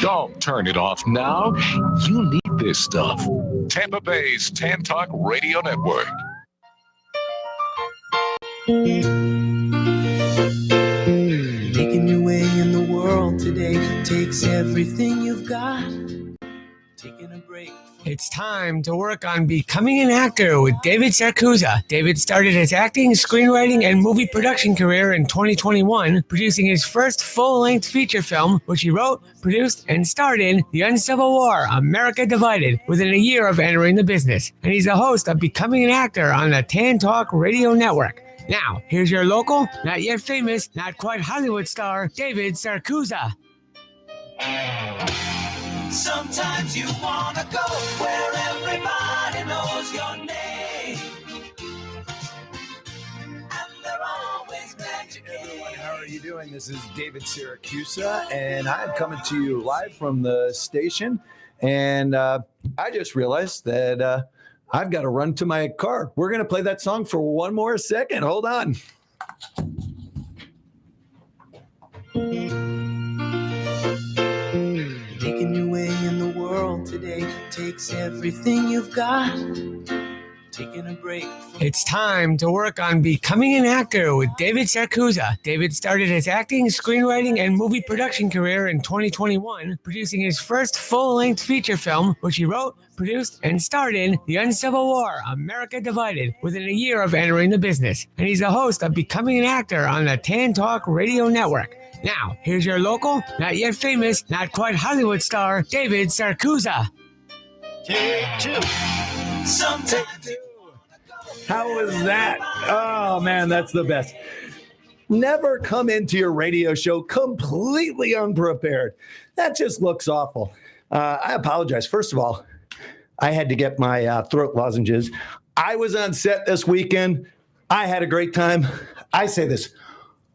Don't turn it off now. You need this stuff. Tampa Bay's Tan Talk Radio Network. Making your way in the world today takes everything you've got. Taking a break. It's time to work on becoming an actor with David Sarcusa. David started his acting, screenwriting, and movie production career in 2021, producing his first full-length feature film, which he wrote, produced, and starred in The Uncivil War, America Divided, within a year of entering the business. And he's the host of Becoming an Actor on the Tan Talk Radio Network. Now, here's your local, not yet famous, not quite Hollywood star, David Sarcusa. Sometimes you wanna go where everybody knows your name, and they're always glad you came. Hey everyone, how are you doing? This is David Sarcusa, and I'm coming to you live from the station. And I just realized that I've got to run to my car. We're going to play that song for one more second. Hold on. Making your way in the world today takes everything you've got. Taking a break. It's time to work on becoming an actor with David Sarcusa. David started his acting, screenwriting, and movie production career in 2021, producing his first full-length feature film, which he wrote, produced, and starred in The Uncivil War, America Divided, within a year of entering the business. And he's the host of Becoming an Actor on the Tan Talk Radio Network. Now, here's your local, not yet famous, not quite Hollywood star, David Sarcusa. Take two. How was that? Oh, man, that's the best. Never come into your radio show completely unprepared. That just looks awful. I apologize. First of all, I had to get my throat lozenges. I was on set this weekend. I had a great time. I say this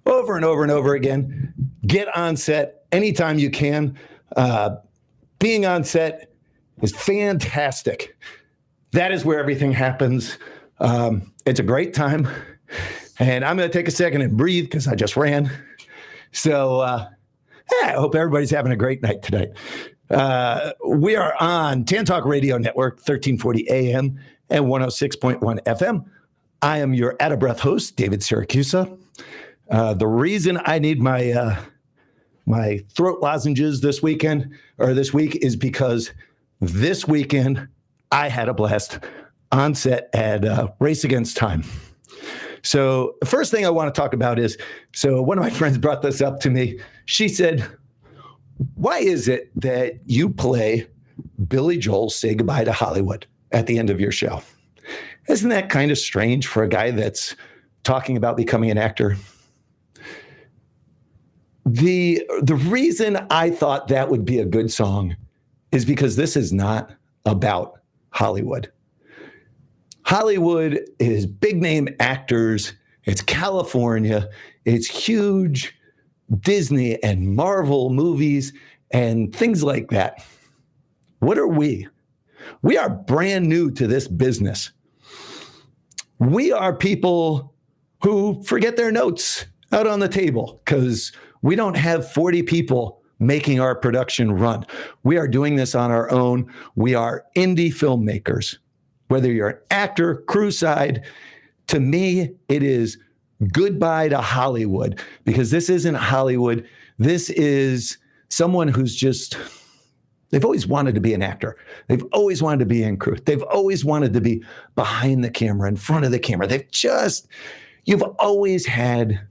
over and over and over again. Get on set anytime you can. Being on set is fantastic. That is where everything happens. It's a great time. And I'm going to take a second and breathe because I just ran. So I hope everybody's having a great night tonight. We are on Tan Talk Radio Network, 1340 AM and 106.1 FM. I am your out-of-breath host, David Sarcusa. The reason I need my my throat lozenges this week is because this weekend I had a blast on set at Race Against Time. So the first thing I want to talk about is, so one of my friends brought this up to me. She said, why is it that you play Billy Joel's Say Goodbye to Hollywood at the end of your show? Isn't that kind of strange for a guy that's talking about becoming an actor? The reason I thought that would be a good song is because this is not about Hollywood. Hollywood is big name actors. It's California. It's huge Disney and Marvel movies and things like that. What are we? We are brand new to this business. We are people who forget their notes out on the table because we don't have 40 people making our production run. We are doing this on our own. We are indie filmmakers. Whether you're an actor, crew side, to me, it is goodbye to Hollywood, because this isn't Hollywood. This is someone who's just, they've always wanted to be an actor. They've always wanted to be in crew. They've always wanted to be behind the camera, in front of the camera. You've always had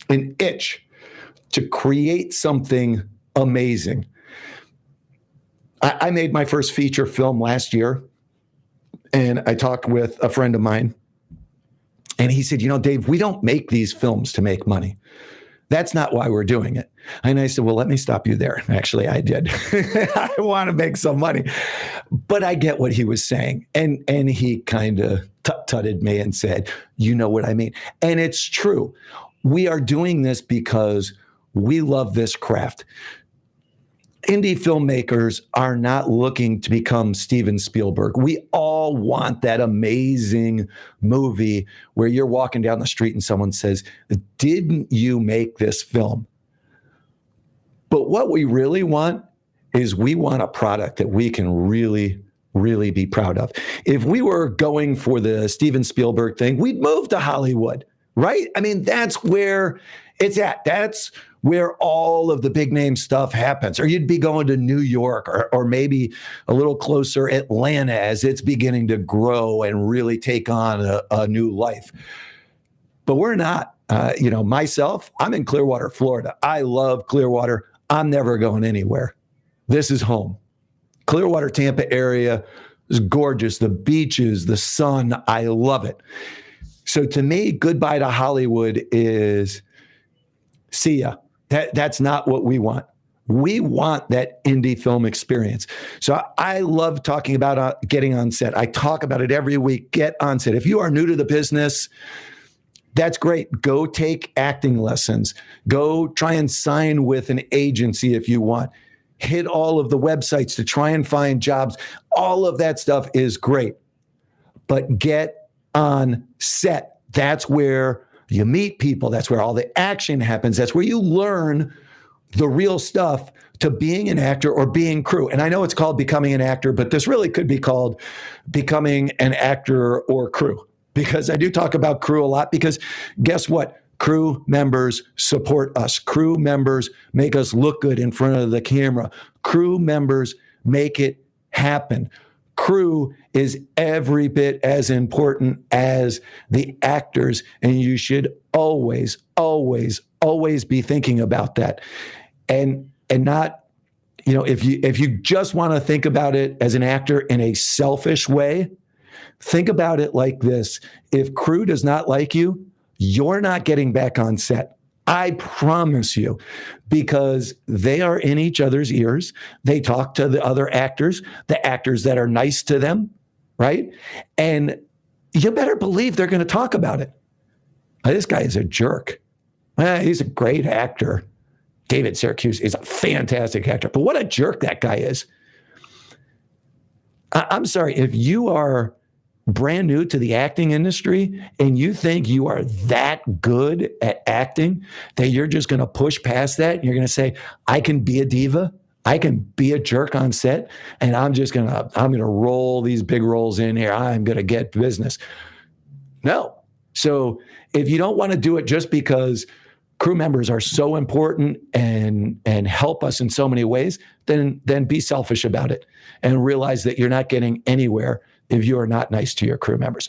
an itch to create something amazing. I made my first feature film last year, and I talked with a friend of mine, and he said, Dave, we don't make these films to make money. That's not why we're doing it. And I said, well, let me stop you there. Actually, I did. I want to make some money. But I get what he was saying. And he kind of tut-tutted me and said, you know what I mean? And it's true. We are doing this because we love this craft. Indie filmmakers are not looking to become Steven Spielberg. We all want that amazing movie where you're walking down the street and someone says, didn't you make this film? But what we really want is we want a product that we can really, really be proud of. If we were going for the Steven Spielberg thing, we'd move to Hollywood, right? I mean, that's where it's at. That's where all of the big name stuff happens. Or you'd be going to New York or maybe a little closer Atlanta as it's beginning to grow and really take on a new life. But we're not. Myself, I'm in Clearwater, Florida. I love Clearwater. I'm never going anywhere. This is home. Clearwater, Tampa area is gorgeous. The beaches, the sun, I love it. So to me, goodbye to Hollywood is see ya. That's not what we want. We want that indie film experience. So I love talking about getting on set. I talk about it every week. Get on set. If you are new to the business, that's great. Go take acting lessons. Go try and sign with an agency if you want. Hit all of the websites to try and find jobs. All of that stuff is great. But get on set. That's where you meet people. That's where all the action happens. That's where you learn the real stuff to being an actor or being crew. And I know it's called becoming an actor, but this really could be called becoming an actor or crew. Because I do talk about crew a lot because guess what? Crew members support us. Crew members make us look good in front of the camera. Crew members make it happen. Crew is every bit as important as the actors, and you should always, always, always be thinking about that. And not, if you just want to think about it as an actor in a selfish way, think about it like this. If crew does not like you, you're not getting back on set. I promise you, because they are in each other's ears. They talk to the other actors, the actors that are nice to them, right? And you better believe they're going to talk about it. This guy is a jerk. He's a great actor. David Syracuse is a fantastic actor. But what a jerk that guy is. I'm sorry, if you are brand new to the acting industry and you think you are that good at acting that you're just going to push past that and you're going to say, I can be a diva, I can be a jerk on set, and I'm going to roll these big roles in here, I'm going to get business. No. So if you don't want to do it just because crew members are so important and help us in so many ways, then be selfish about it and realize that you're not getting anywhere if you are not nice to your crew members.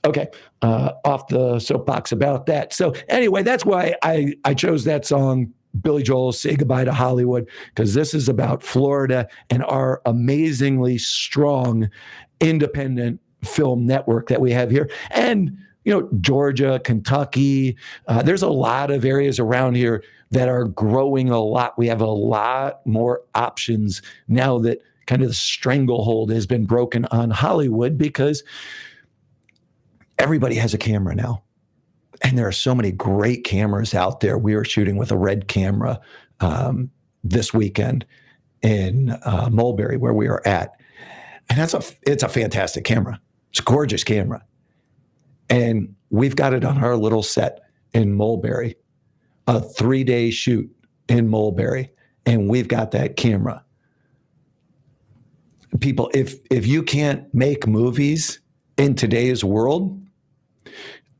Okay, off the soapbox about that. So anyway, that's why I chose that song, Billy Joel's Say Goodbye to Hollywood, because this is about Florida and our amazingly strong independent film network that we have here. And, Georgia, Kentucky, there's a lot of areas around here that are growing a lot. We have a lot more options now that kind of the stranglehold has been broken on Hollywood because everybody has a camera now. And there are so many great cameras out there. We were shooting with a Red camera this weekend in Mulberry, where we are at. And it's a fantastic camera. It's a gorgeous camera. And we've got it on our little set in Mulberry, a 3-day shoot in Mulberry. And we've got that camera. People, if you can't make movies in today's world,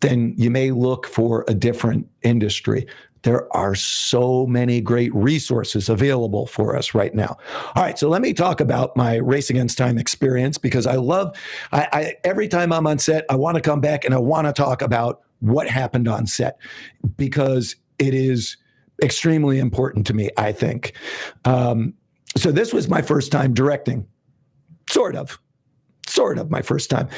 then you may look for a different industry. There are so many great resources available for us right now. All right, so let me talk about my Race Against Time experience because I every time I'm on set, I want to come back and I want to talk about what happened on set because it is extremely important to me, I think. So this was my first time directing. Sort of my first time,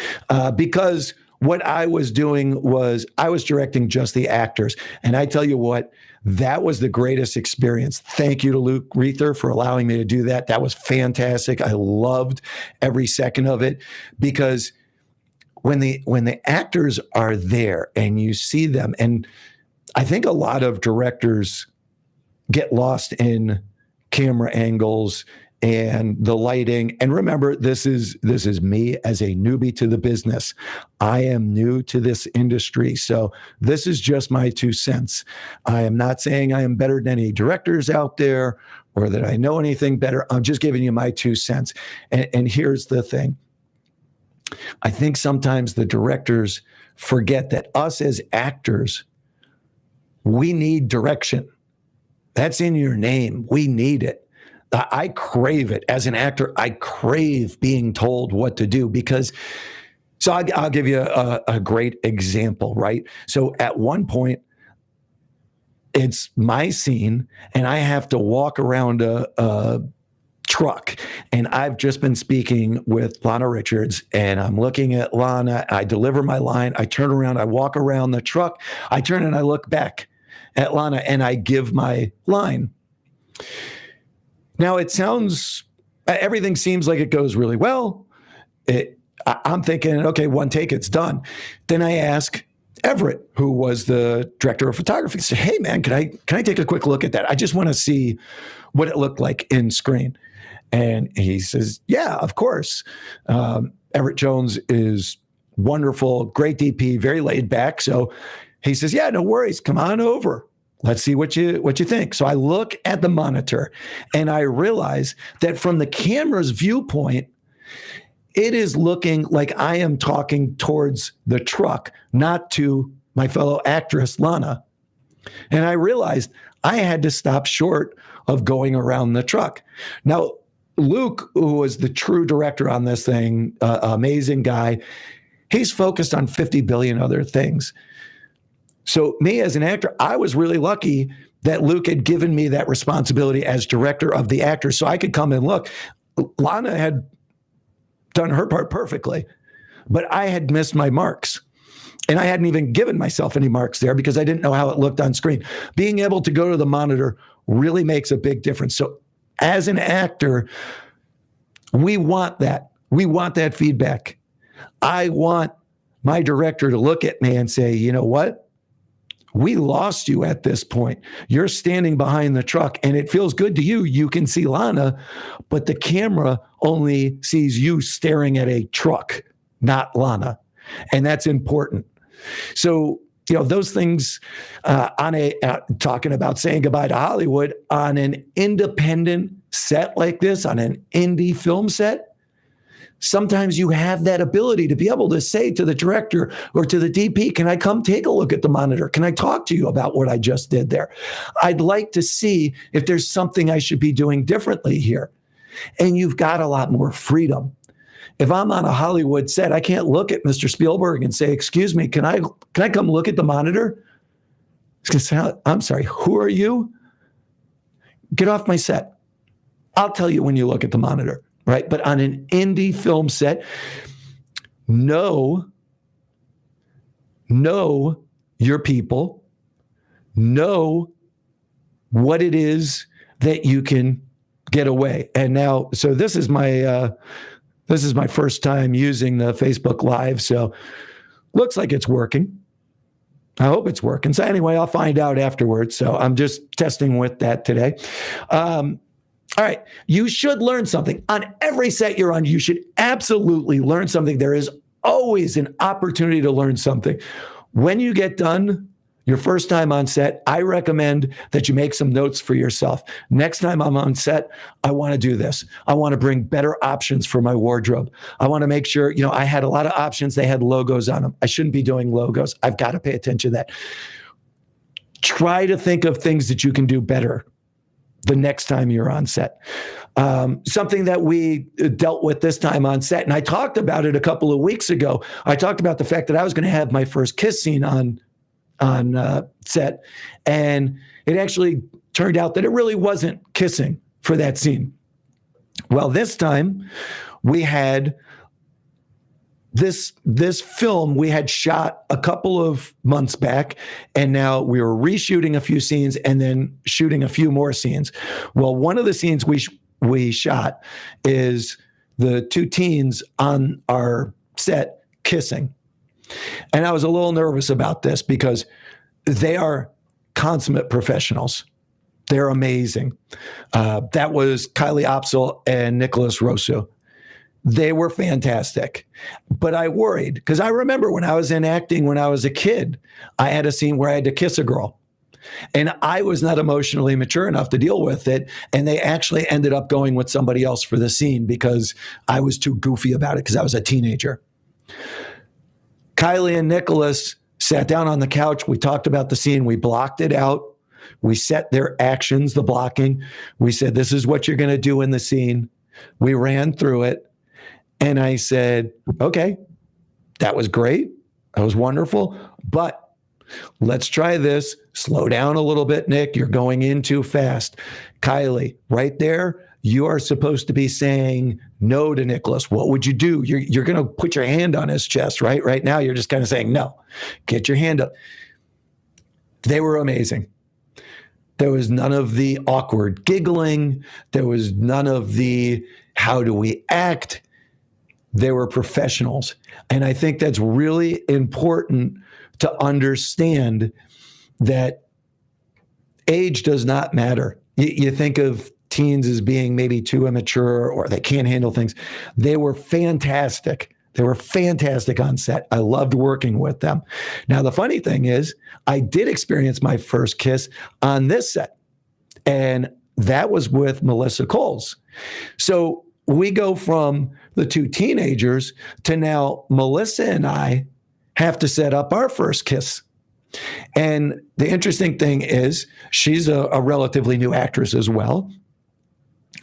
because what I was doing was I was directing just the actors. And I tell you what, that was the greatest experience. Thank you to Luke Reether for allowing me to do that. That was fantastic. I loved every second of it because when the actors are there and you see them, and I think a lot of directors get lost in camera angles and the lighting. And remember, this is me as a newbie to the business. I am new to this industry, so this is just my 2 cents. I am not saying I am better than any directors out there or that I know anything better. I'm just giving you my 2 cents. And here's the thing. I think sometimes the directors forget that us as actors, we need direction. That's in your name. We need it. I crave it. As an actor, I crave being told what to do because, so I'll give you a great example, right? So at one point, it's my scene and I have to walk around a truck, and I've just been speaking with Lana Richards, and I'm looking at Lana. I deliver my line. I turn around. I walk around the truck. I turn and I look back at Lana, and I give my line. Now, everything seems like it goes really well. I'm thinking, okay, one take, it's done. Then I ask Everett, who was the director of photography, say, hey, man, can I take a quick look at that? I just want to see what it looked like in screen. And he says, yeah, of course. Everett Jones is wonderful, great DP, very laid back. So he says, yeah, no worries. Come on over. Let's see what you think. So I look at the monitor and I realize that from the camera's viewpoint, it is looking like I am talking towards the truck, not to my fellow actress, Lana. And I realized I had to stop short of going around the truck. Now, Luke, who was the true director on this thing, amazing guy, he's focused on 50 billion other things. So me as an actor, I was really lucky that Luke had given me that responsibility as director of the actors so I could come and look. Lana had done her part perfectly, but I had missed my marks. And I hadn't even given myself any marks there because I didn't know how it looked on screen. Being able to go to the monitor really makes a big difference. So as an actor, we want that. We want that feedback. I want my director to look at me and say, you know what? We lost you at this point. You're standing behind the truck and it feels good to you. You can see Lana, but the camera only sees you staring at a truck, not Lana. And that's important. So, those things talking about saying goodbye to Hollywood on an independent set like this, on an indie film set, sometimes you have that ability to be able to say to the director or to the DP, can I come take a look at the monitor? Can I talk to you about what I just did there? I'd like to see if there's something I should be doing differently here. And you've got a lot more freedom. If I'm on a Hollywood set, I can't look at Mr. Spielberg and say, excuse me, can I come look at the monitor? He's going to say, I'm sorry, who are you? Get off my set. I'll tell you when you look at the monitor. Right? But on an indie film set, know your people, know what it is that you can get away. And now, so this is my first time using the Facebook Live, so looks like it's working. I hope it's working. So anyway, I'll find out afterwards. So I'm just testing with that today. All right. You should learn something. On every set you're on, you should absolutely learn something. There is always an opportunity to learn something. When you get done your first time on set, I recommend that you make some notes for yourself. Next time I'm on set, I want to do this. I want to bring better options for my wardrobe. I want to make sure, I had a lot of options. They had logos on them. I shouldn't be doing logos. I've got to pay attention to that. Try to think of things that you can do better the next time you're on set. Something that we dealt with this time on set, and I talked about it a couple of weeks ago. I talked about the fact that I was going to have my first kiss scene on set, and it actually turned out that it really wasn't kissing for that scene. Well, this time we had this film we had shot a couple of months back, and now we were reshooting a few scenes and then shooting a few more scenes. Well, one of the scenes we shot is the two teens on our set kissing. And I was a little nervous about this because they are consummate professionals. They're amazing. That was Kylie Opsel and Nicholas Rosso. They were fantastic. But I worried because I remember when I was in acting when I was a kid, I had a scene where I had to kiss a girl. And I was not emotionally mature enough to deal with it. And they actually ended up going with somebody else for the scene because I was too goofy about it because I was a teenager. Kylie and Nicholas sat down on the couch. We talked about the scene. We blocked it out. We set their actions, the blocking. We said, this is what you're going to do in the scene. We ran through it. And I said, okay, that was great. That was wonderful. But let's try this. Slow down a little bit, Nick. You're going in too fast. Kylie, right there, you are supposed to be saying no to Nicholas. What would you do? You're going to put your hand on his chest, right? Right now, you're just kind of saying no. Get your hand up. They were amazing. There was none of the awkward giggling. There was none of the how do we act. They were professionals. And I think that's really important to understand that age does not matter. You think of teens as being maybe too immature or they can't handle things. They were fantastic. They were fantastic on set. I loved working with them. Now, the funny thing is, I did experience my first kiss on this set, and that was with Melissa Coles. So we go from the two teenagers to now Melissa and I have to set up our first kiss. And the interesting thing is she's a relatively new actress as well.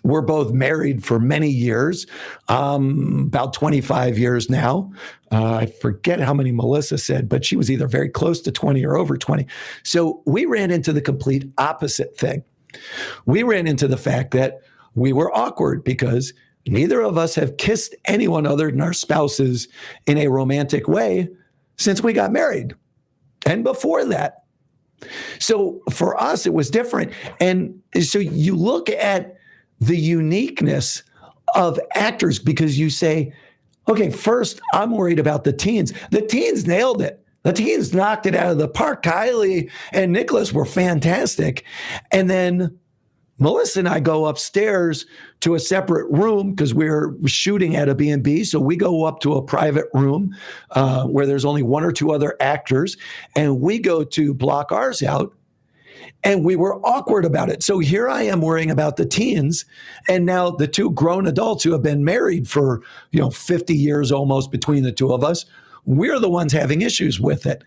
We're both married for many years, about 25 years now. I forget how many Melissa said, but she was either very close to 20 or over 20. So we ran into the complete opposite thing. We ran into the fact that we were awkward because neither of us have kissed anyone other than our spouses in a romantic way since we got married and before that. So for us, it was different. And so you look at the uniqueness of actors because you say, okay, first, I'm worried about the teens. The teens nailed it. The teens knocked it out of the park. Kylie and Nicholas were fantastic. And then Melissa and I go upstairs to a separate room because we're shooting at a B&B. So we go up to a private room where there's only one or two other actors. And we go to block ours out. And we were awkward about it. So here I am worrying about the teens. And now the two grown adults who have been married for, 50 years almost between the two of us, we're the ones having issues with it.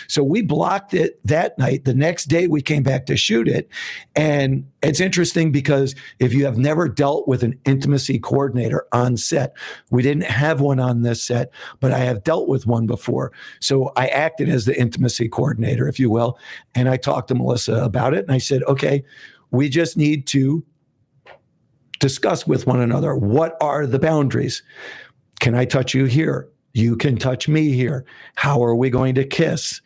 So we blocked it that night. The next day we came back to shoot it. And it's interesting because if you have never dealt with an intimacy coordinator on set, we didn't have one on this set, but I have dealt with one before. So I acted as the intimacy coordinator, if you will. And I talked to Melissa about it. And I said, okay, we just need to discuss with one another. What are the boundaries? Can I touch you here? You can touch me here. How are we going to kiss?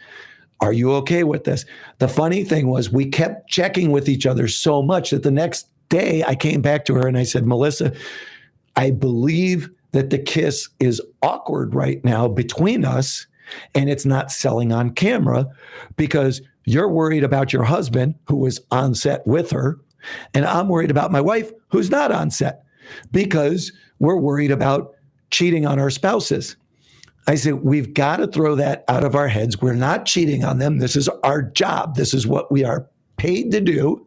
Are you okay with this? The funny thing was we kept checking with each other so much that the next day I came back to her and I said, Melissa, I believe that the kiss is awkward right now between us and it's not selling on camera because you're worried about your husband who was on set with her and I'm worried about my wife who's not on set because we're worried about cheating on our spouses. I said, we've got to throw that out of our heads. We're not cheating on them. This is our job. This is what we are paid to do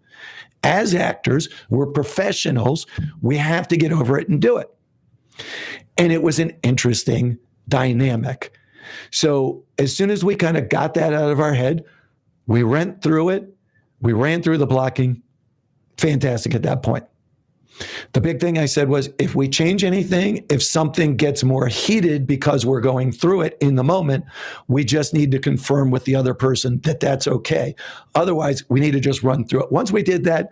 as actors. We're professionals. We have to get over it and do it. And it was an interesting dynamic. So as soon as we kind of got that out of our head, we went through it. We ran through the blocking. Fantastic at that point. The big thing I said was, if we change anything, if something gets more heated because we're going through it in the moment, we just need to confirm with the other person that that's okay. Otherwise, we need to just run through it. Once we did that,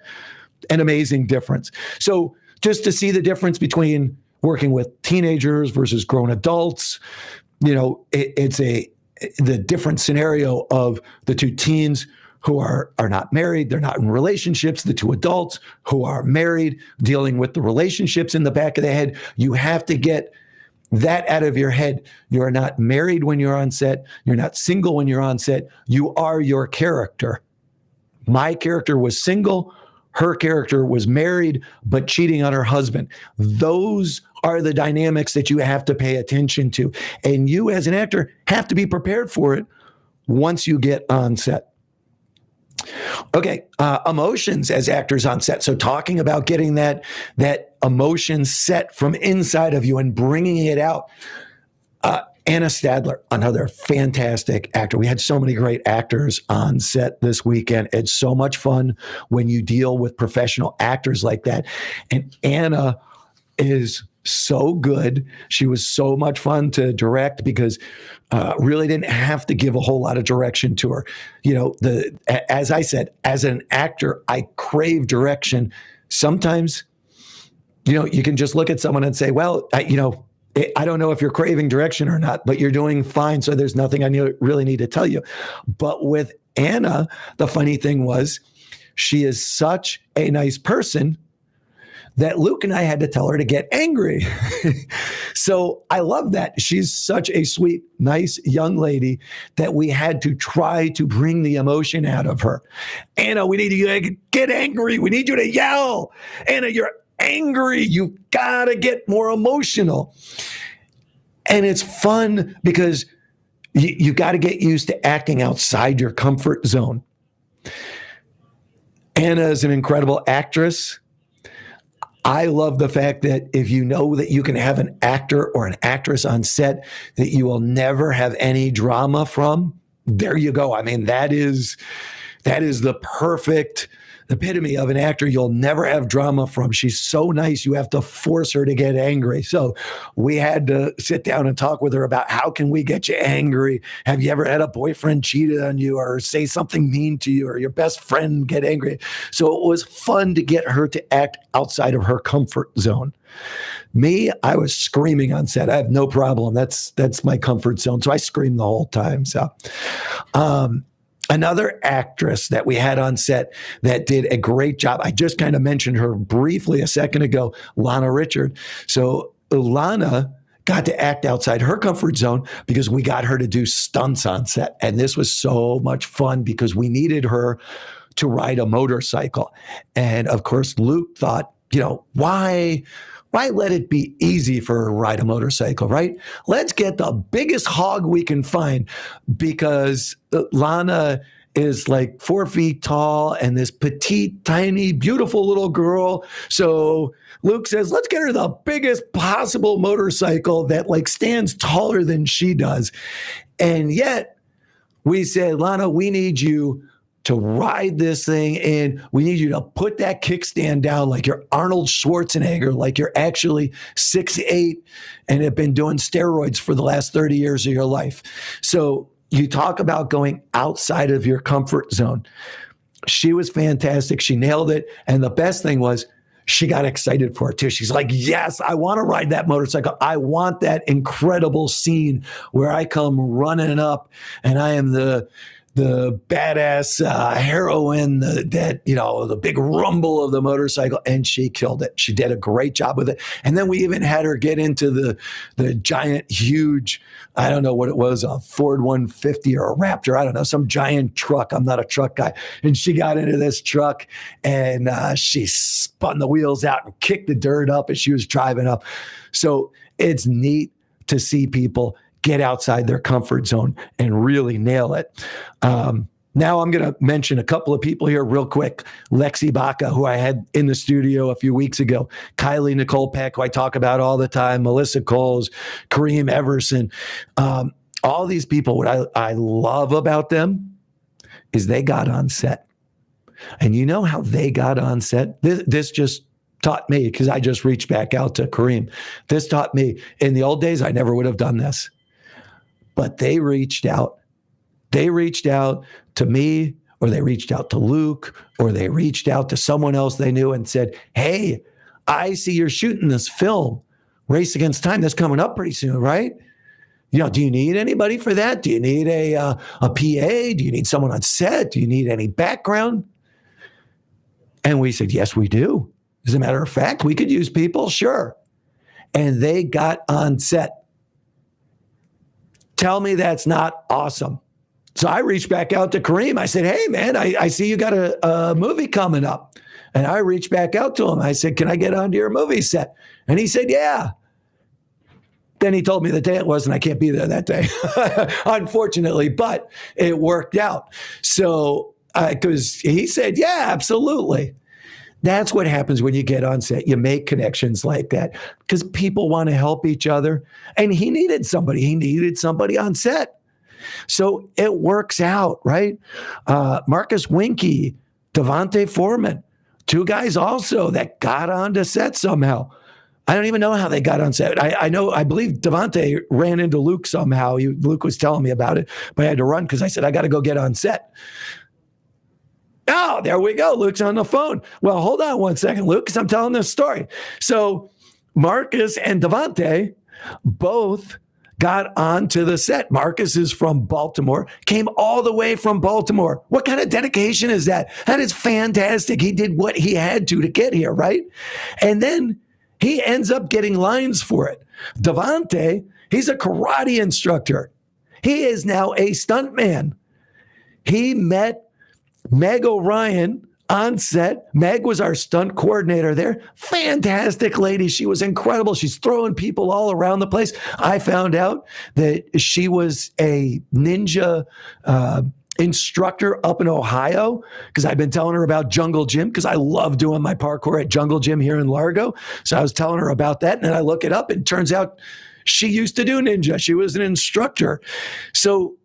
an amazing difference. So just to see the difference between working with teenagers versus grown adults, it's the different scenario of the two teens who are not married, they're not in relationships, the two adults who are married, dealing with the relationships in the back of the head. You have to get that out of your head. You're not married when you're on set. You're not single when you're on set. You are your character. My character was single. her character was married but cheating on her husband. Those are the dynamics that you have to pay attention to. And you as an actor have to be prepared for it once you get on set. Okay, emotions as actors on set. So talking about getting that emotion set from inside of you and bringing it out. Anna Stadler, another fantastic actor. We had so many great actors on set this weekend. It's so much fun when you deal with professional actors like that. And Anna is so good. She was so much fun to direct because really didn't have to give a whole lot of direction to her. You know, as I said, as an actor, I crave direction. Sometimes, you know, you can just look at someone and say, well, I don't know if you're craving direction or not, but you're doing fine. So there's nothing I really need to tell you. But with Anna, the funny thing was she is such a nice person that Luke and I had to tell her to get angry. So I love that. She's such a sweet, nice young lady that we had to try to bring the emotion out of her. Anna, we need you to get angry. We need you to yell. Anna, you're angry. You gotta get more emotional. And it's fun because you got to get used to acting outside your comfort zone. Anna is an incredible actress. I love the fact that if you know that you can have an actor or an actress on set that you will never have any drama from, there you go. I mean, that is the perfect epitome of an actor you'll never have drama from. She's so nice, you have to force her to get angry. So we had to sit down and talk with her about how can we get you angry? Have you ever had a boyfriend cheated on you or say something mean to you or your best friend get angry? So it was fun to get her to act outside of her comfort zone. Me, I was screaming on set. I have no problem. That's my comfort zone. So I screamed the whole time. So, another actress that we had on set that did a great job. I just kind of mentioned her briefly a second ago, Lana Richard. So Lana got to act outside her comfort zone because we got her to do stunts on set. And this was so much fun because we needed her to ride a motorcycle. And of course, Luke thought, why let it be easy for her to ride a motorcycle, right? Let's get the biggest hog we can find because Lana is like 4 feet tall and this petite, tiny, beautiful little girl. So Luke says, let's get her the biggest possible motorcycle that like stands taller than she does. And yet we said, Lana, we need you to ride this thing and we need you to put that kickstand down like you're Arnold Schwarzenegger, like you're actually 6'8" and have been doing steroids for the last 30 years of your life. So you talk about going outside of your comfort zone. She was fantastic. She nailed it. And the best thing was she got excited for it too. She's like, yes, I want to ride that motorcycle. I want that incredible scene where I come running up and I am the badass heroine, the big rumble of the motorcycle, and she killed it. She did a great job with it. And then we even had her get into the giant, huge, I don't know what it was, a Ford 150 or a Raptor, I don't know, some giant truck. I'm not a truck guy. And she got into this truck and she spun the wheels out and kicked the dirt up as she was driving up. So it's neat to see people get outside their comfort zone and really nail it. Now I'm going to mention a couple of people here real quick. Lexi Baca, who I had in the studio a few weeks ago. Kylie Nicole Peck, who I talk about all the time. Melissa Coles, Kareem Everson. All these people, what I love about them is they got on set. And you know how they got on set? This just taught me, because I just reached back out to Kareem. This taught me, in the old days, I never would have done this. But they reached out. They reached out to me, or they reached out to Luke, or they reached out to someone else they knew and said, hey, I see you're shooting this film, Race Against Time. That's coming up pretty soon, right? Do you need anybody for that? Do you need a PA? Do you need someone on set? Do you need any background? And we said, yes, we do. As a matter of fact, we could use people, sure. And they got on set. Tell me that's not awesome. So I reached back out to Kareem. I said, hey, man, I see you got a movie coming up. And I reached back out to him. I said, can I get onto your movie set? And he said, yeah. Then he told me the day it was, and I can't be there that day, unfortunately, but it worked out. So, because he said, yeah, absolutely. That's what happens when you get on set. You make connections like that because people want to help each other. And he needed somebody. He needed somebody on set. So it works out, right? Marcus Winky, Devontae Foreman, two guys also that got onto set somehow. I don't even know how they got on set. I believe Devontae ran into Luke somehow. Luke was telling me about it, but I had to run because I said, I got to go get on set. Oh, there we go. Luke's on the phone. Well, hold on one second, Luke, because I'm telling this story. So Marcus and Devontae both got onto the set. Marcus is from Baltimore, came all the way from Baltimore. What kind of dedication is that? That is fantastic. He did what he had to get here, right? And then he ends up getting lines for it. Devontae, he's a karate instructor. He is now a stuntman. He met Meg O'Ryan on set. Meg was our stunt coordinator there. Fantastic lady. She was incredible. She's throwing people all around the place. I found out that she was a ninja instructor up in Ohio because I've been telling her about Jungle Gym because I love doing my parkour at Jungle Gym here in Largo. So I was telling her about that, and then I look it up, and it turns out she used to do ninja. She was an instructor. So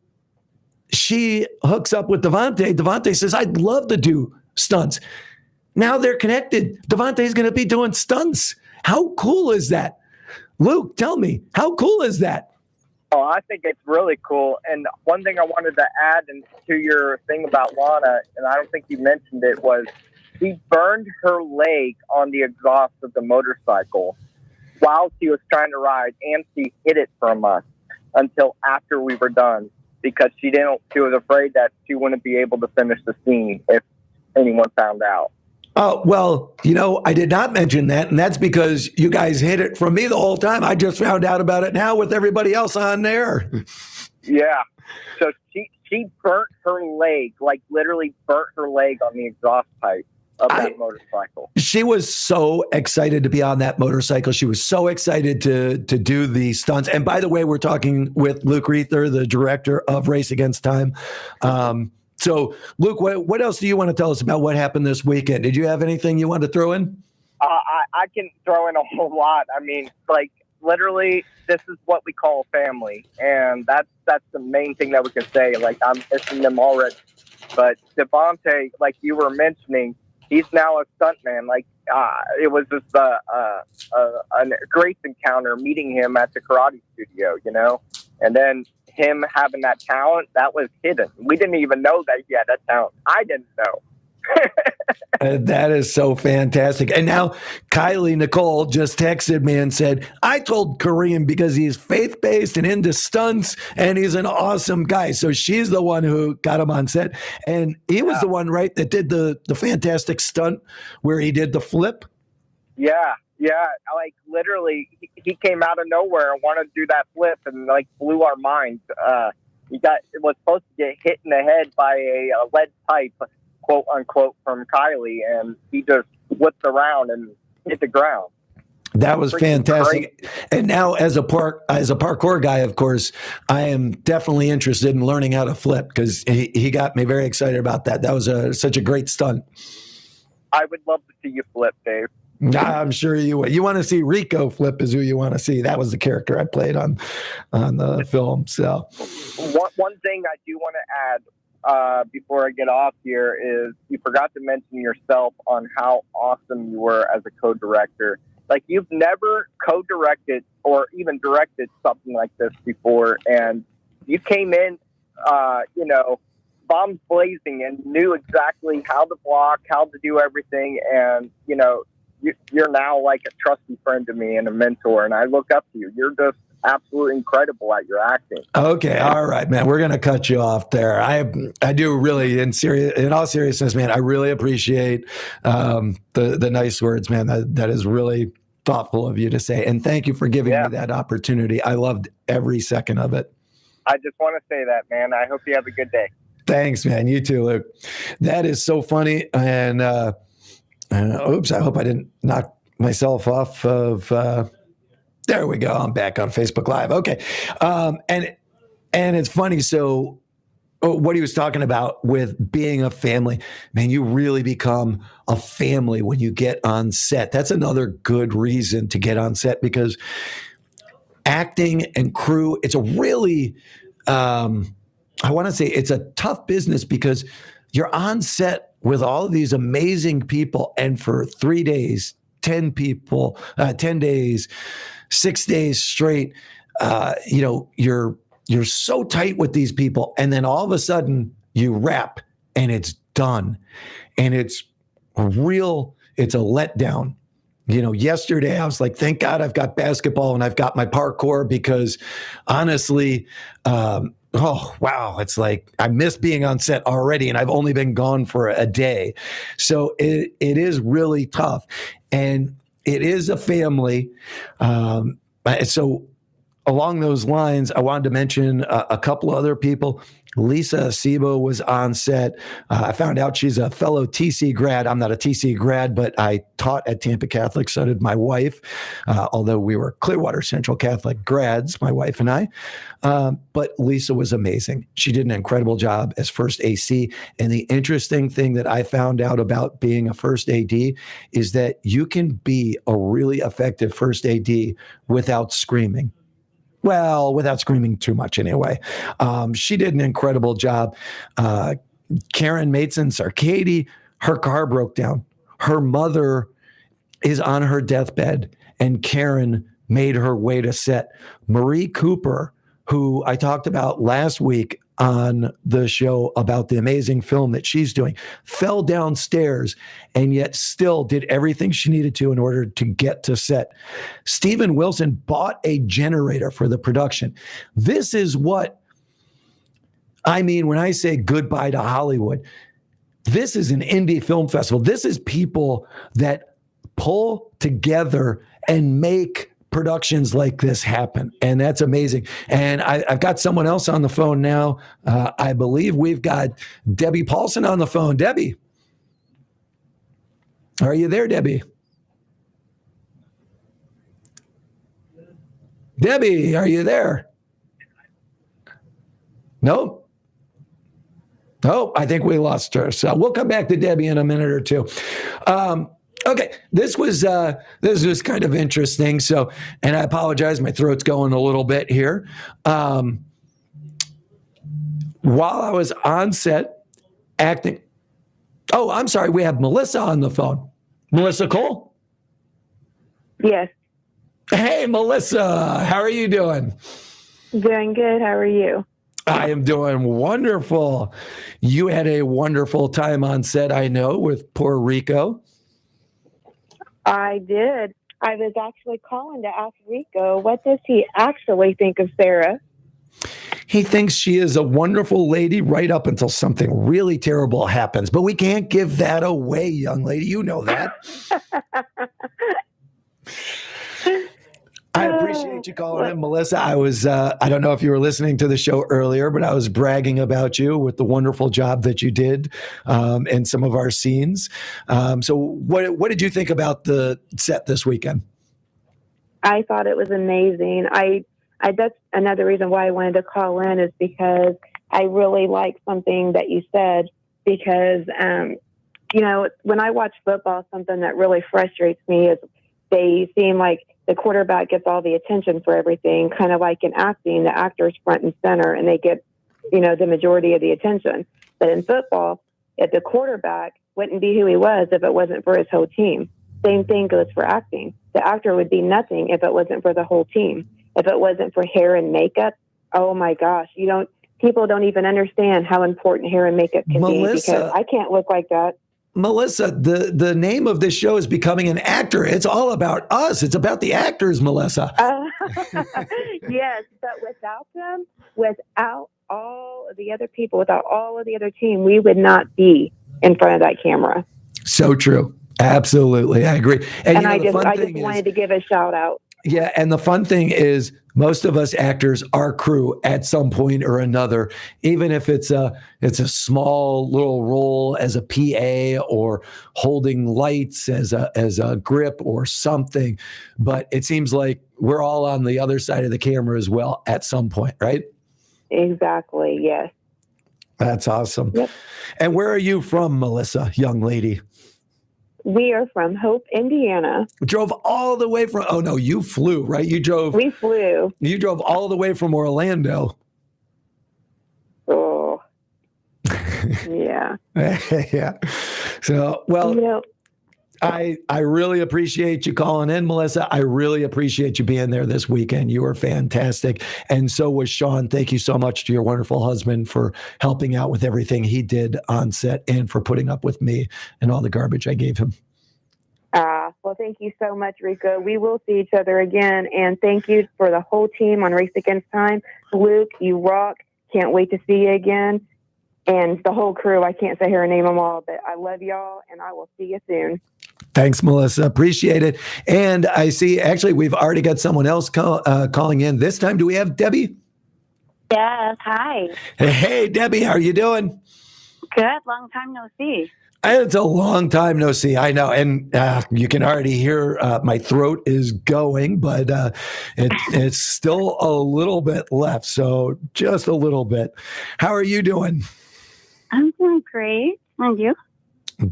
she hooks up with Devontae. Devontae says, I'd love to do stunts. Now they're connected. Devontae's going to be doing stunts. How cool is that? Luke, tell me, how cool is that? Oh, I think it's really cool. And one thing I wanted to add to your thing about Lana, and I don't think you mentioned it, was she burned her leg on the exhaust of the motorcycle while she was trying to ride, and she hid it from us until after we were done because she was afraid that she wouldn't be able to finish the scene if anyone found out. Oh, well, I did not mention that, and that's because you guys hid it from me the whole time. I just found out about it now with everybody else on there. Yeah. So she burnt her leg, like literally burnt her leg on the exhaust pipe of that motorcycle. She was so excited to be on that motorcycle. She was so excited to do the stunts. And by the way, we're talking with Luke Reether, the director of Race Against Time. So, Luke, what else do you want to tell us about what happened this weekend? Did you have anything you want to throw in? I can throw in a whole lot. I mean, like, literally, this is what we call a family. And that's the main thing that we can say. Like, I'm missing them already. But Devontae, like you were mentioning, he's now a stuntman. Like, it was just a great encounter meeting him at the karate studio, And then him having that talent, that was hidden. We didn't even know that he had that talent. I didn't know. That is so fantastic. And now Kylie Nicole just texted me and said, I told Kareem because he's faith-based and into stunts and he's an awesome guy. So she's the one who got him on set. And he was the one, right, that did the fantastic stunt where he did the flip? Yeah. Like literally, he came out of nowhere and wanted to do that flip and like blew our minds. It was supposed to get hit in the head by a lead pipe, quote unquote, from Kylie, and he just whipped around and hit the ground. That was fantastic. Crazy. And now, as a parkour guy, of course, I am definitely interested in learning how to flip because he got me very excited about that. That was such a great stunt. I would love to see you flip, Dave. I'm sure you would. You want to see Rico flip is who you want to see. That was the character I played on the film. So, one thing I do want to add before I get off here is you forgot to mention yourself on how awesome you were as a co-director. Like, you've never co-directed or even directed something like this before, and you came in, bombs blazing and knew exactly how to block, how to do everything, and you're now like a trusty friend to me and a mentor, and I look up to you. You're just absolutely incredible at your acting. Okay, all right, man. We're gonna cut you off there. I do really, in all seriousness, man. I really appreciate the nice words, man. That is really thoughtful of you to say, and thank you for giving me that opportunity. I loved every second of it. I just want to say that, man. I hope you have a good day. Thanks, man. You too, Luke. That is so funny, and Oops, I hope I didn't knock myself off of. There we go. I'm back on Facebook Live. Okay. And it's funny. So what he was talking about with being a family, man, you really become a family when you get on set. That's another good reason to get on set, because acting and crew, it's a really, I want to say it's a tough business, because you're on set with all of these amazing people. And for 3 days, 10 people, 10 days, 6 days straight, you're so tight with these people. And then all of a sudden you wrap and it's done. And it's a letdown. Yesterday I was like, thank God I've got basketball and I've got my parkour, because honestly, it's like I miss being on set already, and I've only been gone for a day. So it is really tough, and it is a family. So along those lines, I wanted to mention a couple of other people. Lisa Acebo was on set. I found out she's a fellow TC grad. I'm not a TC grad, but I taught at Tampa Catholic. So did my wife, although we were Clearwater Central Catholic grads, my wife and I. But Lisa was amazing. She did an incredible job as first AC. And the interesting thing that I found out about being a first AD is that you can be a really effective first AD without screaming. Well, without screaming too much anyway. She did an incredible job. Karen Matson-Sarkady, her car broke down. Her mother is on her deathbed, and Karen made her way to set. Marie Cooper, who I talked about last week on the show about the amazing film that she's doing, fell downstairs and yet still did everything she needed to in order to get to set. Stephen Wilson bought a generator for the production. This is what I mean when I say goodbye to Hollywood. This is an indie film festival. This is people that pull together and make productions like this happen. And that's amazing. And I've got someone else on the phone now. I believe we've got Debbie Paulson on the phone. Debbie, are you there, Debbie? Debbie, are you there? Nope. Oh, I think we lost her. So we'll come back to Debbie in a minute or two. Okay, this was kind of interesting. So, and I apologize, my throat's going a little bit here. While I was on set acting, I'm sorry, we have Melissa on the phone. Melissa Cole? Yes. Hey, Melissa, how are you doing? Doing good. How are you? I am doing wonderful. You had a wonderful time on set, I know, with poor Rico. I did. I was actually calling to ask Rico, what does he actually think of Sarah? He thinks she is a wonderful lady right up until something really terrible happens. But we can't give that away, young lady. You know that. I appreciate you calling in, Melissa. I was, I don't know if you were listening to the show earlier, but I was bragging about you with the wonderful job that you did in some of our scenes. So what did you think about the set this weekend? I thought it was amazing. I that's another reason why I wanted to call in, is because I really like something that you said, because, when I watch football, something that really frustrates me is they seem like the quarterback gets all the attention for everything, kind of like in acting, the actor's front and center, and they get, the majority of the attention. But in football, if the quarterback wouldn't be who he was if it wasn't for his whole team. Same thing goes for acting. The actor would be nothing if it wasn't for the whole team. If it wasn't for hair and makeup, oh my gosh, people don't even understand how important hair and makeup can be, because I can't look like that. Melissa, the name of this show is Becoming an Actor. It's all about us. It's about the actors, Melissa. Yes, but without them, without all of the other people, without all of the other team, we would not be in front of that camera. So true. Absolutely. I agree. And I just wanted to give a shout out. Yeah, and the fun thing is most of us actors are crew at some point or another, even if it's a small little role as a PA or holding lights as a grip or something. But it seems like we're all on the other side of the camera as well at some point, right? Exactly. Yes. That's awesome. Yep. And where are you from, Melissa, young lady? We are from Hope, Indiana. Drove all the way from, oh no, you flew, right? We flew. You drove all the way from Orlando. Oh, yeah. Yeah. So, well, I really appreciate you calling in, Melissa. I really appreciate you being there this weekend. You were fantastic. And so was Sean. Thank you so much to your wonderful husband for helping out with everything he did on set and for putting up with me and all the garbage I gave him. Well, thank you so much, Rico. We will see each other again. And thank you for the whole team on Race Against Time. Luke, you rock. Can't wait to see you again. And the whole crew, I can't say here and name them all, but I love y'all, and I will see you soon. Thanks, Melissa. Appreciate it. And I see, actually, we've already got someone else calling in. This time, do we have Debbie? Yes. Hi. Hey, Debbie, how are you doing? Good. Long time no see. It's a long time no see. I know. And you can already hear my throat is going, but it's still a little bit left. So just a little bit. How are you doing? I'm doing great. And you?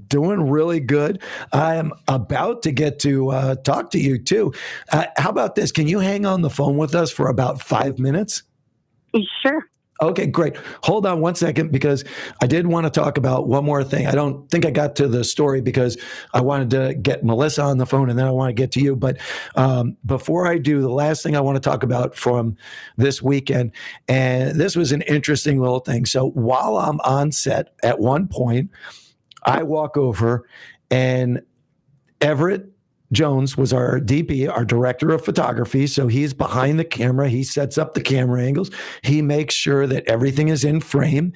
Doing really good. I am about to get to talk to you too. How about this? Can you hang on the phone with us for about 5 minutes? Sure. Okay, great. Hold on one second because I did want to talk about one more thing. I don't think I got to the story because I wanted to get Melissa on the phone and then I want to get to you. But before I do, the last thing I want to talk about from this weekend, and this was an interesting little thing. So while I'm on set, at one point, I walk over and Everett Jones was our DP, our director of photography. So he's behind the camera. He sets up the camera angles. He makes sure that everything is in frame.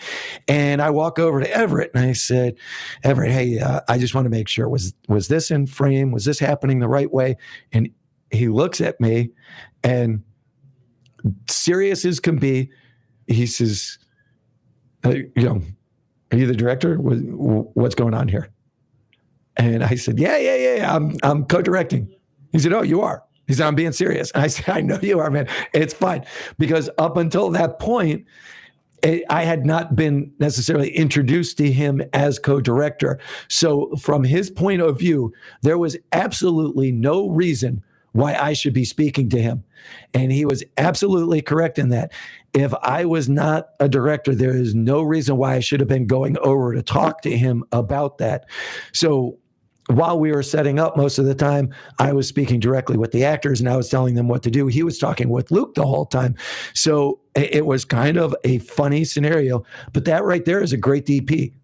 And I walk over to Everett and I said, Everett, hey, I just want to make sure, was this in frame? Was this happening the right way? And he looks at me and serious as can be, he says, are you the director? What's going on here? And I said, yeah. I'm co-directing. He said, oh, you are? He said, I'm being serious. And I said, I know you are, man. It's fine. Because up until that point, I had not been necessarily introduced to him as co-director. So from his point of view, there was absolutely no reason why I should be speaking to him. And he was absolutely correct in that. If I was not a director, there is no reason why I should have been going over to talk to him about that. So while we were setting up most of the time, I was speaking directly with the actors and I was telling them what to do. He was talking with Luke the whole time. So it was kind of a funny scenario. But that right there is a great DP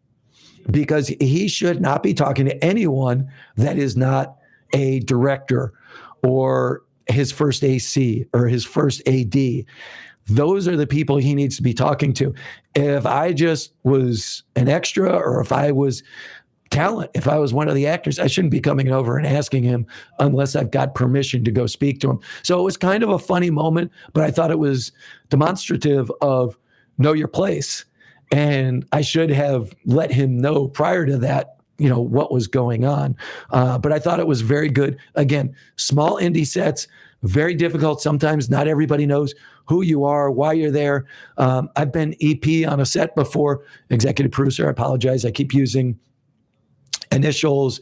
because he should not be talking to anyone that is not a director or his first AC or his first AD. Those are the people he needs to be talking to. If I just was an extra or if I was talent, if I was one of the actors, I shouldn't be coming over and asking him unless I've got permission to go speak to him. So it was kind of a funny moment, but I thought it was demonstrative of know your place. And I should have let him know prior to that, what was going on. But I thought it was very good. Again, small indie sets, very difficult. Sometimes not everybody knows who you are, why you're there. I've been EP on a set before, executive producer. I apologize. I keep using initials,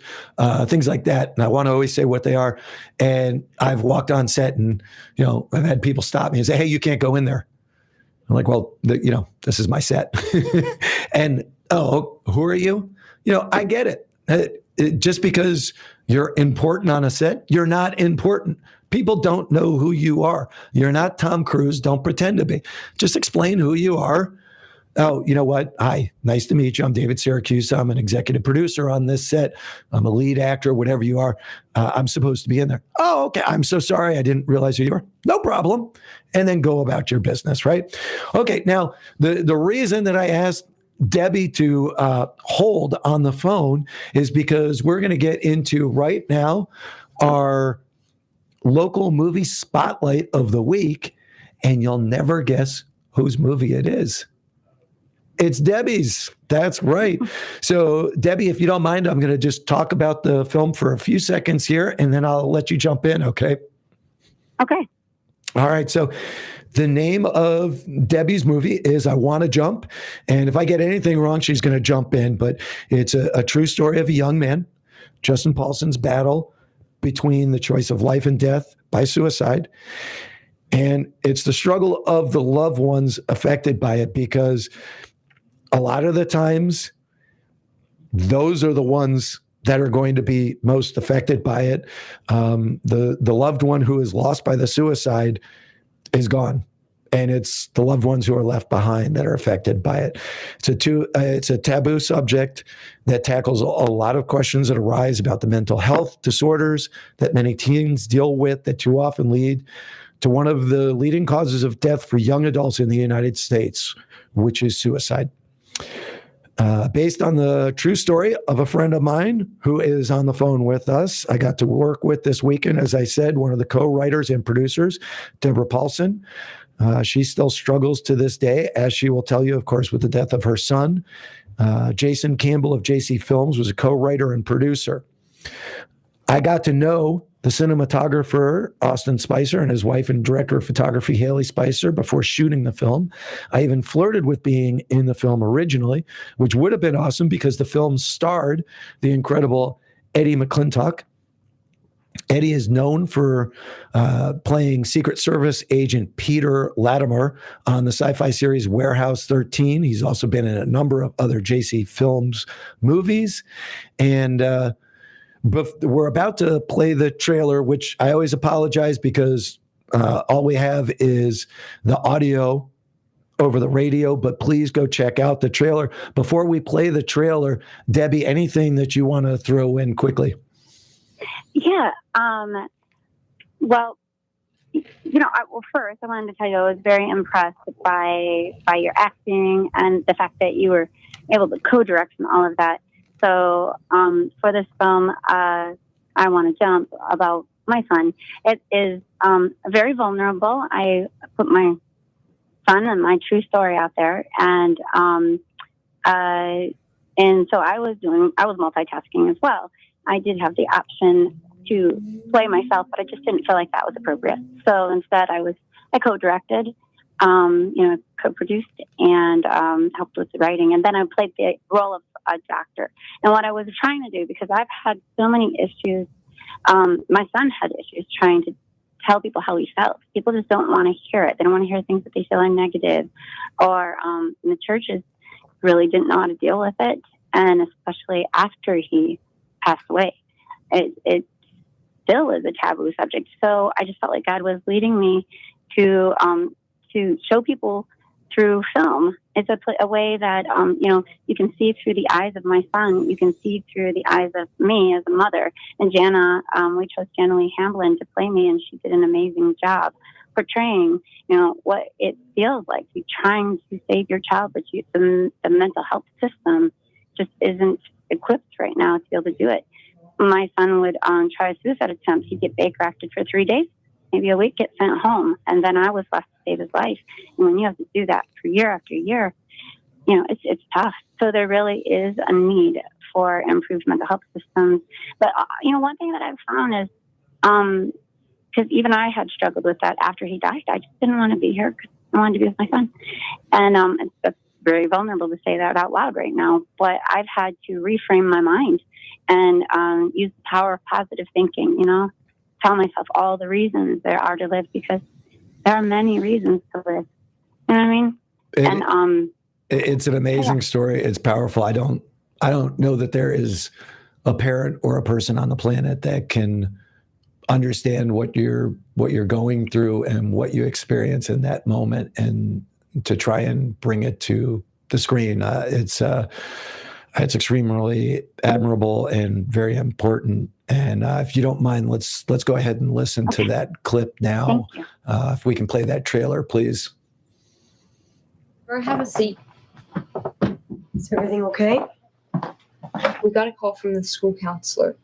things like that. And I want to always say what they are. And I've walked on set and, I've had people stop me and say, hey, you can't go in there. I'm like, well, this is my set. And, oh, who are you? I get it. Just because you're important on a set, you're not important. People don't know who you are. You're not Tom Cruise. Don't pretend to be. Just explain who you are. Oh, you know what? Hi, nice to meet you. I'm David Syracuse. I'm an executive producer on this set. I'm a lead actor, whatever you are. I'm supposed to be in there. Oh, okay. I'm so sorry. I didn't realize who you were. No problem. And then go about your business, right? Okay. Now, the reason that I asked Debbie to hold on the phone is because we're going to get into right now our local movie spotlight of the week, and you'll never guess whose movie it is. It's Debbie's. That's right. So, Debbie, if you don't mind, I'm going to just talk about the film for a few seconds here, and then I'll let you jump in, okay? Okay. All right. So, the name of Debbie's movie is I Want to Jump. And if I get anything wrong, she's going to jump in. But it's a true story of a young man, Justin Paulson's battle between the choice of life and death by suicide. And it's the struggle of the loved ones affected by it, because a lot of the times, those are the ones that are going to be most affected by it. The loved one who is lost by the suicide is gone, and it's the loved ones who are left behind that are affected by it. It's a taboo subject that tackles a lot of questions that arise about the mental health disorders that many teens deal with that too often lead to one of the leading causes of death for young adults in the United States, which is suicide. Based on the true story of a friend of mine who is on the phone with us, I got to work with this weekend, as I said, one of the co-writers and producers, Deborah Paulson. She still struggles to this day, as she will tell you, of course, with the death of her son. Jason Campbell of JC Films was a co-writer and producer. I got to know the cinematographer, Austin Spicer, and his wife and director of photography, Haley Spicer, before shooting the film. I even flirted with being in the film originally, which would have been awesome because the film starred the incredible Eddie McClintock. Eddie is known for playing Secret Service agent Peter Latimer on the sci-fi series Warehouse 13. He's also been in a number of other JC Films movies. And we're about to play the trailer, which I always apologize because all we have is the audio over the radio, but please go check out the trailer. Before we play the trailer, Debbie, anything that you want to throw in quickly? Yeah. Well, first I wanted to tell you I was very impressed by your acting and the fact that you were able to co-direct and all of that. So for this film, I Want to Jump, about my son, it is very vulnerable. I put my son and my true story out there, and so I was multitasking as well. I did have the option to play myself, but I just didn't feel like that was appropriate. So instead, I co-directed, co-produced, and helped with the writing. And then I played the role of a doctor. And what I was trying to do, because I've had so many issues, my son had issues trying to tell people how he felt. People just don't want to hear it. They don't want to hear things that they feel are negative. Or the churches really didn't know how to deal with it. And especially after he passed away, it still is a taboo subject. So I just felt like God was leading me to show people through film. It's a way that, you can see through the eyes of my son. You can see through the eyes of me as a mother. And Jana, we chose Jana Lee Hamblin to play me, and she did an amazing job portraying, what it feels like. You're trying to save your child, but the mental health system just isn't equipped right now to be able to do it. My son would try a suicide attempt. He'd get Baker acted for 3 days, maybe a week, get sent home, and then I was left to save his life. And when you have to do that for year after year, it's tough. So there really is a need for improved mental health systems. But one thing that I've found is, because even I had struggled with that after he died, I just didn't want to be here because I wanted to be with my son, and it's very vulnerable to say that out loud right now. But I've had to reframe my mind and use the power of positive thinking. Tell myself all the reasons there are to live, because there are many reasons to live. You know what I mean? It's an amazing story. It's powerful. I don't know that there is a parent or a person on the planet that can understand what you're going through and what you experience in that moment, and to try and bring it to the screen. It's extremely admirable and very important. And if you don't mind, let's go ahead and listen to that clip now. If we can play that trailer, please. Or have a seat. Is everything okay? We got a call from the school counselor.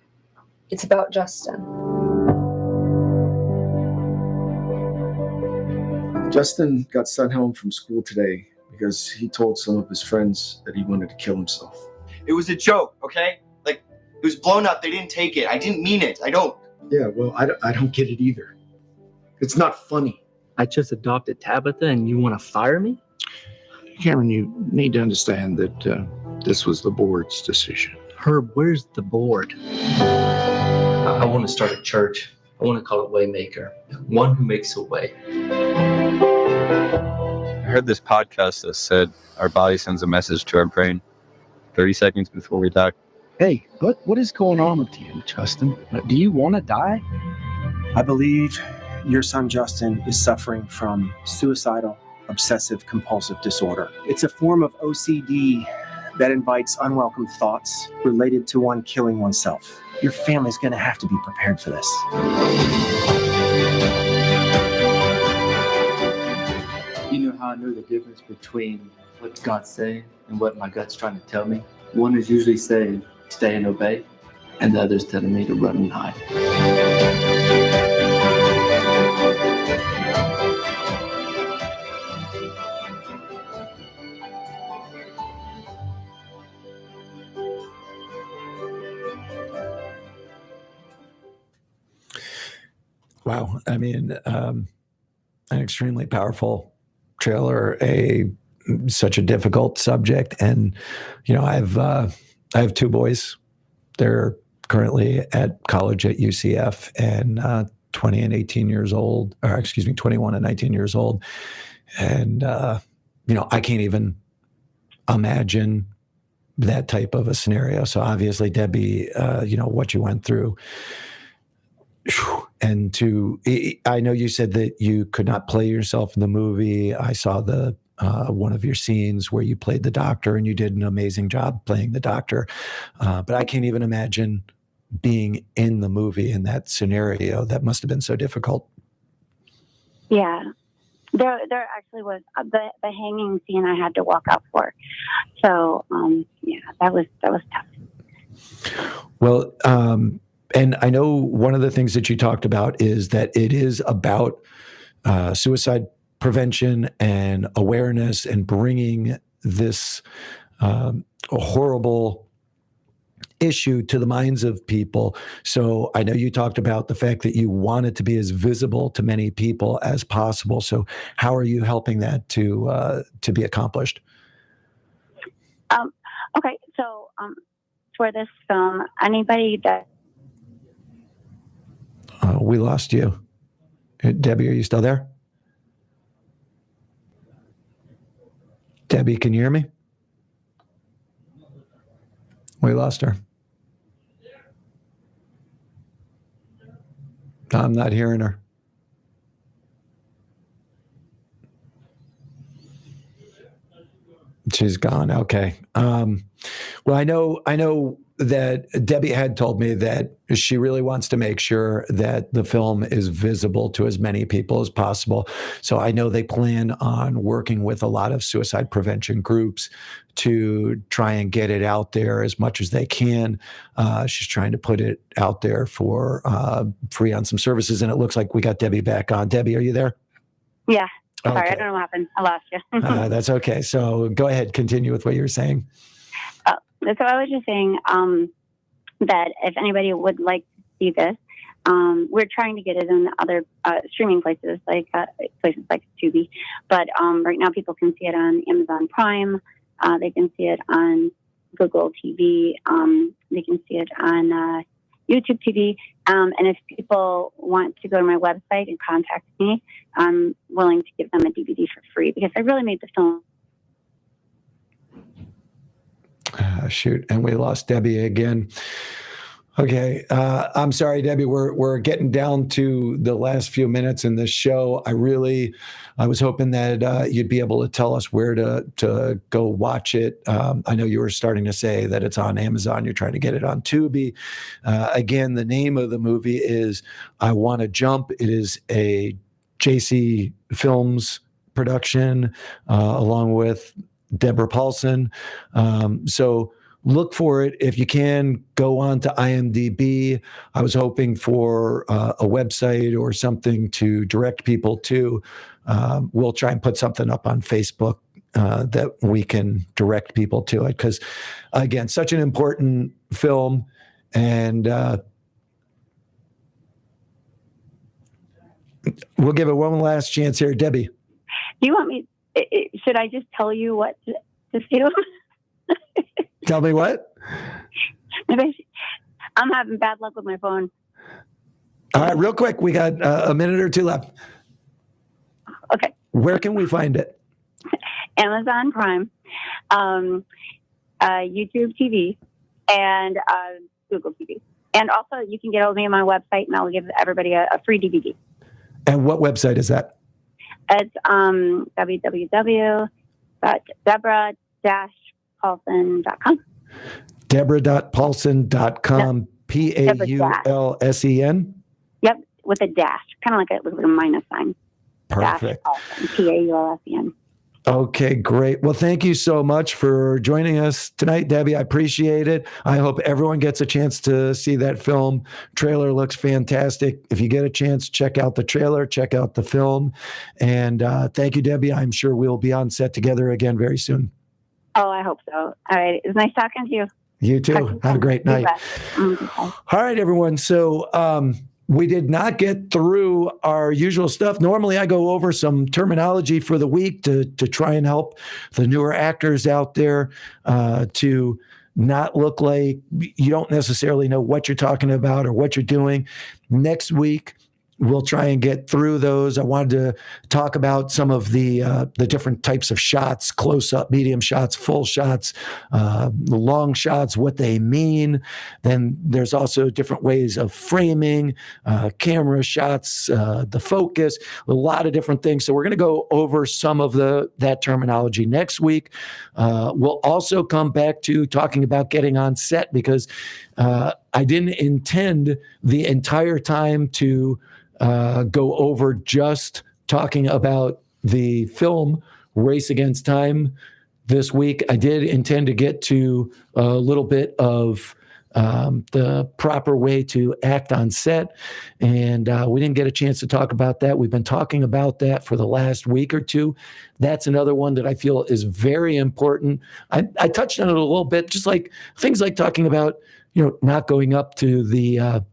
It's about Justin. Justin got sent home from school today because he told some of his friends that he wanted to kill himself. It was a joke, okay? Like, it was blown up. They didn't take it. I didn't mean it. I don't. Yeah, well, I don't get it either. It's not funny. I just adopted Tabitha and you want to fire me? Cameron, you need to understand that this was the board's decision. Herb, where's the board? I want to start a church. I want to call it Waymaker, one who makes a way. I heard this podcast that said our body sends a message to our brain 30 seconds before we die. Hey, what is going on with you, Justin? Do you want to die? I believe your son Justin is suffering from suicidal obsessive compulsive disorder. It's a form of OCD that invites unwelcome thoughts related to one killing oneself. Your family's going to have to be prepared for this. You know how I know the difference between what God's saying and what my gut's trying to tell me? One is usually saying, stay and obey, and the other's telling me to run and hide. Wow. I mean, an extremely powerful trailer, such a difficult subject. And, you know, I have two boys. They're currently at college at UCF and 20 and 18 years old, or excuse me, 21 and 19 years old. And, you know, I can't even imagine that type of a scenario. So obviously, Debbie, you know, what you went through. And I know you said that you could not play yourself in the movie. I saw the one of your scenes where you played the doctor, and you did an amazing job playing the doctor. But I can't even imagine being in the movie in that scenario. That must have been so difficult. Yeah. There actually was the hanging scene I had to walk out for. So, yeah, that was tough. Well, and I know one of the things that you talked about is that it is about suicide prevention and awareness and bringing this horrible issue to the minds of people. So I know you talked about the fact that you want it to be as visible to many people as possible. So how are you helping that to be accomplished? Okay, so for this film, anybody that we lost you. Debbie, are you still there? Debbie, can you hear me? We lost her. I'm not hearing her. She's gone. Okay. Well, I know that Debbie had told me that she really wants to make sure that the film is visible to as many people as possible. So I know they plan on working with a lot of suicide prevention groups to try and get it out there as much as they can. She's trying to put it out there for free on some services. And it looks like we got Debbie back on. Debbie, are you there? Yeah. Sorry, Okay. I don't know what happened. I lost you. That's okay. So go ahead, continue with what you were saying. So I was just saying that if anybody would like to see this, we're trying to get it in other streaming places like Tubi. But right now people can see it on Amazon Prime. They can see it on Google TV. They can see it on YouTube TV. And if people want to go to my website and contact me, I'm willing to give them a DVD for free because I really made the film. Shoot, and we lost Debbie again. Okay, I'm sorry, Debbie. We're getting down to the last few minutes in this show. I was hoping that you'd be able to tell us where to go watch it. I know you were starting to say that it's on Amazon. You're trying to get it on Tubi. Again, the name of the movie is I Want to Jump. It is a JC Films production, along with Deborah Paulson. So look for it. If you can, go on to IMDb. I was hoping for a website or something to direct people to. we'll try and put something up on Facebook that we can direct people to it. Because, again, such an important film. And we'll give it one last chance here. Debbie. Do you want me? Should I just tell you what to do? Tell me what? I'm having bad luck with my phone. All right, real quick. We got a minute or two left. Okay. Where can we find it? Amazon Prime, YouTube TV, and Google TV. And also, you can get hold of me on my website, and I'll give everybody a free DVD. And what website is that? It's www.deborah-paulsen.com. Deborah.paulsen.com. No. Paulsen. Yep, with a dash, kind of like a minus sign. Perfect. Paulsen. Okay, great. Well, thank you so much for joining us tonight, Debbie. I appreciate it. I hope everyone gets a chance to see that film. Trailer looks fantastic. If you get a chance, check out the trailer, check out the film. And thank you, Debbie. I'm sure we'll be on set together again very soon. Oh, I hope so. All right. It was nice talking to you. You too. Have a great night. All right, everyone. So, we did not get through our usual stuff. Normally, I go over some terminology for the week to try and help the newer actors out there to not look like you don't necessarily know what you're talking about or what you're doing. Next week, we'll try and get through those. I wanted to talk about some of the different types of shots: close-up, medium shots, full shots, long shots, what they mean. Then there's also different ways of framing, camera shots, the focus, a lot of different things. So we're going to go over some of that terminology next week. We'll also come back to talking about getting on set, because I didn't intend the entire time to go over just talking about the film Race Against Time this week. I did intend to get to a little bit of the proper way to act on set, and we didn't get a chance to talk about that. We've been talking about that for the last week or two. That's another one that I feel is very important. I touched on it a little bit, just like things like talking about, not going up to the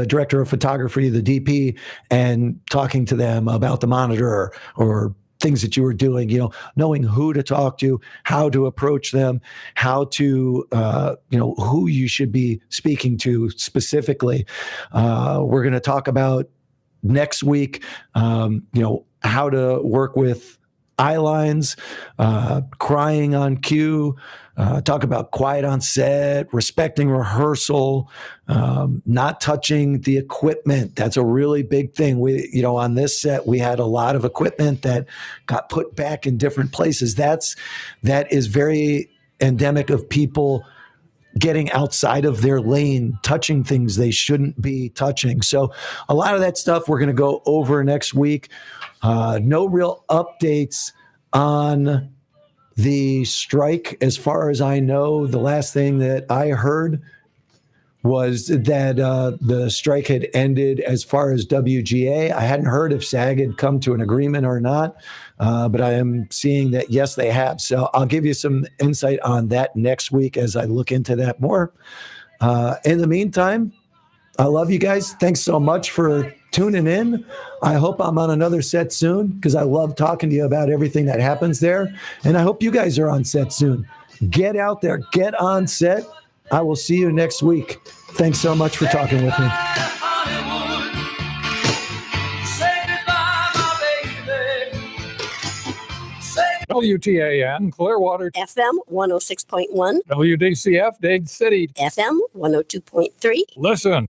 director of photography, the DP, and talking to them about the monitor or things that you were doing, knowing who to talk to, how to approach them, how to, who you should be speaking to specifically. We're going to talk about next week, how to work with eye lines, crying on cue, talk about quiet on set, respecting rehearsal, not touching the equipment. That's a really big thing. We, on this set, we had a lot of equipment that got put back in different places. That is very endemic of people getting outside of their lane, touching things they shouldn't be touching. So a lot of that stuff we're going to go over next week. No real updates on the strike. As far as I know, the last thing that I heard was that the strike had ended as far as WGA. I hadn't heard if SAG had come to an agreement or not, but I am seeing that, yes, they have. So I'll give you some insight on that next week as I look into that more. In the meantime, I love you guys. Thanks so much for tuning in. I hope I'm on another set soon, because I love talking to you about everything that happens there. And I hope you guys are on set soon. Get out there, get on set. I will see you next week. Thanks so much for talking with me. WTAN, Clearwater. FM 106.1. WDCF, Dade City. FM 102.3. Listen.